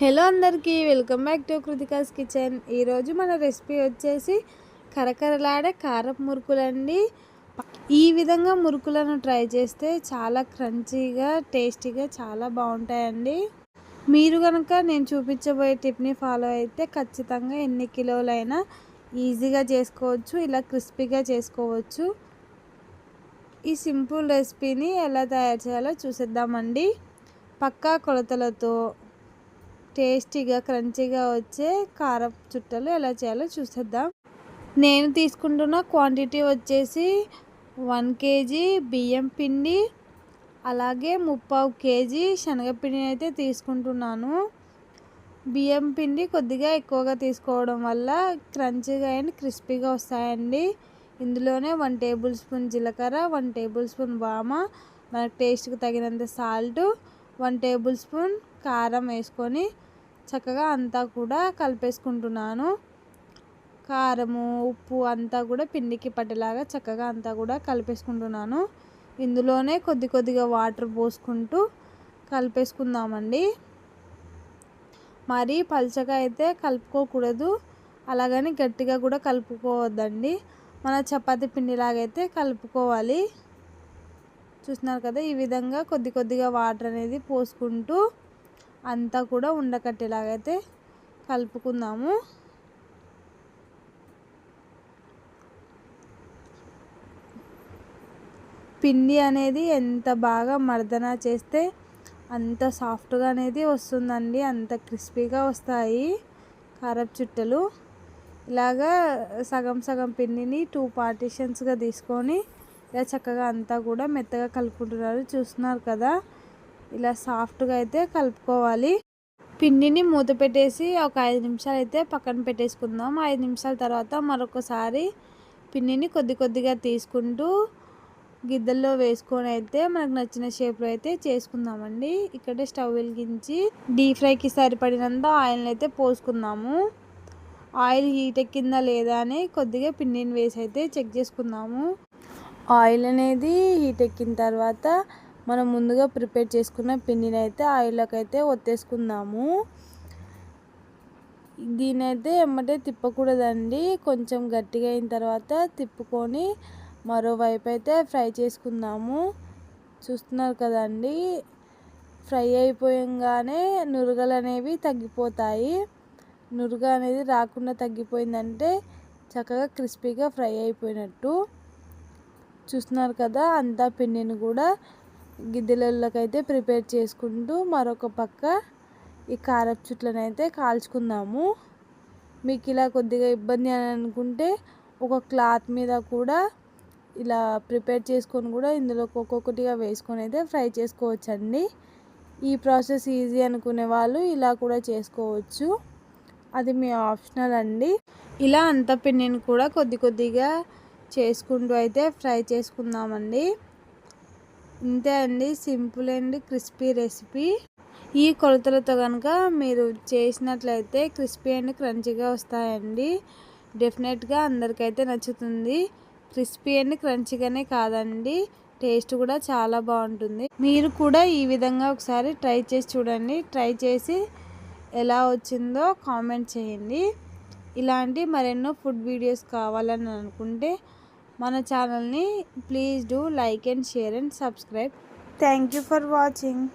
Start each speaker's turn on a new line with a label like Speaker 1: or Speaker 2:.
Speaker 1: Hello అందరికీ welcome back to Kritika's kitchen. ఈరోజు మన రెసిపీ వచ్చేసి కరకరలాడే కారపు మురుకులండి. ఈ విధంగా మురుకులను ట్రై చేస్తే చాలా క్రంచీగా టేస్టీగా చాలా బాగుంటాయండి. మీరు కనుక నేను చూపించబోయే టిప్ని ఫాలో అయితే ఖచ్చితంగా ఎన్ని కిలోలైనా ఈజీగా చేసుకోవచ్చు, ఇలా క్రిస్పీగా చేసుకోవచ్చు. ఈ సింపుల్ రెసిపీని ఎలా తయారు చేయాలో చూసేద్దామండి. పక్కా కొలతలతో టేస్టీగా క్రంచీగా వచ్చే కారపు చుట్టలు ఎలా చేయాలో చూసేద్దాం. నేను తీసుకుంటున్న క్వాంటిటీ వచ్చేసి 1 కేజీ బియ్యం పిండి, అలాగే 3/4 కేజీ శనగపిండిని అయితే తీసుకుంటున్నాను. బియ్యం పిండి కొద్దిగా ఎక్కువగా తీసుకోవడం వల్ల క్రంచీగా అండ్ క్రిస్పీగా వస్తాయండి. ఇందులోనే 1 టేబుల్ స్పూన్ జీలకర్ర, 1 టేబుల్ స్పూన్ వామ, మనకు టేస్ట్కి తగినంత సాల్ట్, 1 టేబుల్ స్పూన్ కారం వేసుకొని చక్కగా అంతా కూడా కలిపేసుకుంటున్నాను. కారము ఉప్పు అంతా కూడా పిండికి పట్టేలాగా చక్కగా అంతా కూడా కలిపేసుకుంటున్నాను. ఇందులోనే కొద్దిగా వాటర్ పోసుకుంటూ కలిపేసుకుందామండి. మరీ పలుచగా అయితే కలుపుకోకూడదు, అలాగని గట్టిగా కూడా కలుపుకోవద్దండి. మన చపాతీ పిండిలాగైతే కలుపుకోవాలి. చూస్తున్నారు కదా, ఈ విధంగా కొద్దిగా వాటర్ అనేది పోసుకుంటూ అంతా కూడా ఉండకట్టేలాగైతే కలుపుకుందాము. పిండి అనేది ఎంత బాగా మర్దన చేస్తే అంత సాఫ్ట్గా అనేది వస్తుందండి, అంత క్రిస్పీగా వస్తాయి కారపు చుట్టలు. ఇలాగా సగం పిండిని 2 పార్టీషన్స్గా తీసుకొని ఇలా చక్కగా అంతా కూడా మెత్తగా కలుపుకుంటున్నారు. చూస్తున్నారు కదా, ఇలా సాఫ్ట్గా అయితే కలుపుకోవాలి. పిండిని మూత పెట్టేసి ఒక 5 నిమిషాలు అయితే పక్కన పెట్టేసుకుందాం. 5 నిమిషాల తర్వాత మరొకసారి పిండిని కొద్దిగా తీసుకుంటూ గిద్దల్లో వేసుకొని అయితే మనకు నచ్చిన షేప్లో అయితే చేసుకుందామండి. ఇక్కడ స్టవ్ వెలిగించి డీప్ ఫ్రైకి సరిపడినంత ఆయిల్ని అయితే పోసుకుందాము. ఆయిల్ హీట్ ఎక్కిందా లేదా అని కొద్దిగా పిండిని వేసి అయితే చెక్ చేసుకుందాము. ఆయిల్ అనేది హీట్ ఎక్కిన తర్వాత మనం ముందుగా ప్రిపేర్ చేసుకున్న పిండిని అయితే ఆయిల్లోకి అయితే ఒత్తేసుకుందాము. దీని అయితే ఎమ్మటే తిప్పకూడదండి, కొంచెం గట్టిగా అయిన తర్వాత తిప్పుకొని మరోవైపు అయితే ఫ్రై చేసుకుందాము. చూస్తున్నారు కదండి, ఫ్రై అయిపోయంగానే నురగలు అనేవి తగ్గిపోతాయి. నురుగ అనేది రాకుండా తగ్గిపోయిందంటే చక్కగా క్రిస్పీగా ఫ్రై అయిపోయినట్టు. చూస్తున్నారు కదా, అంతా పిండిని కూడా గిద్దెలలోకి అయితే ప్రిపేర్ చేసుకుంటూ మరొక పక్క ఈ కారపు చుట్లను అయితే కాల్చుకుందాము. మీకు ఇలా కొద్దిగా ఇబ్బంది అని అనుకుంటే ఒక క్లాత్ మీద కూడా ఇలా ప్రిపేర్ చేసుకొని కూడా ఇందులో ఒక్కొక్కటిగా వేసుకొని అయితే ఫ్రై చేసుకోవచ్చండి. ఈ ప్రాసెస్ ఈజీ అనుకునే వాళ్ళు ఇలా కూడా చేసుకోవచ్చు, అది మీ ఆప్షనల్ అండి. ఇలా అంత పిండిని కూడా కొద్దిగా చేసుకుంటూ అయితే ఫ్రై చేసుకుందామండి. ఇంతే అండి, సింపుల్ అండ్ క్రిస్పీ రెసిపీ. ఈ కొలతలతో కనుక మీరు చేసినట్లయితే క్రిస్పీ అండ్ క్రంచీగా వస్తాయండి. డెఫినెట్గా అందరికైతే నచ్చుతుంది. క్రిస్పీ అండ్ క్రంచీగానే కాదండి, టేస్ట్ కూడా చాలా బాగుంటుంది. మీరు కూడా ఈ విధంగా ఒకసారి ట్రై చేసి చూడండి. ట్రై చేసి ఎలా వచ్చిందో కామెంట్ చేయండి. ఇలాంటి మరెన్నో ఫుడ్ వీడియోస్ కావాలని అనుకుంటే మన ఛానల్ని please do like and share and subscribe. Thank you for watching.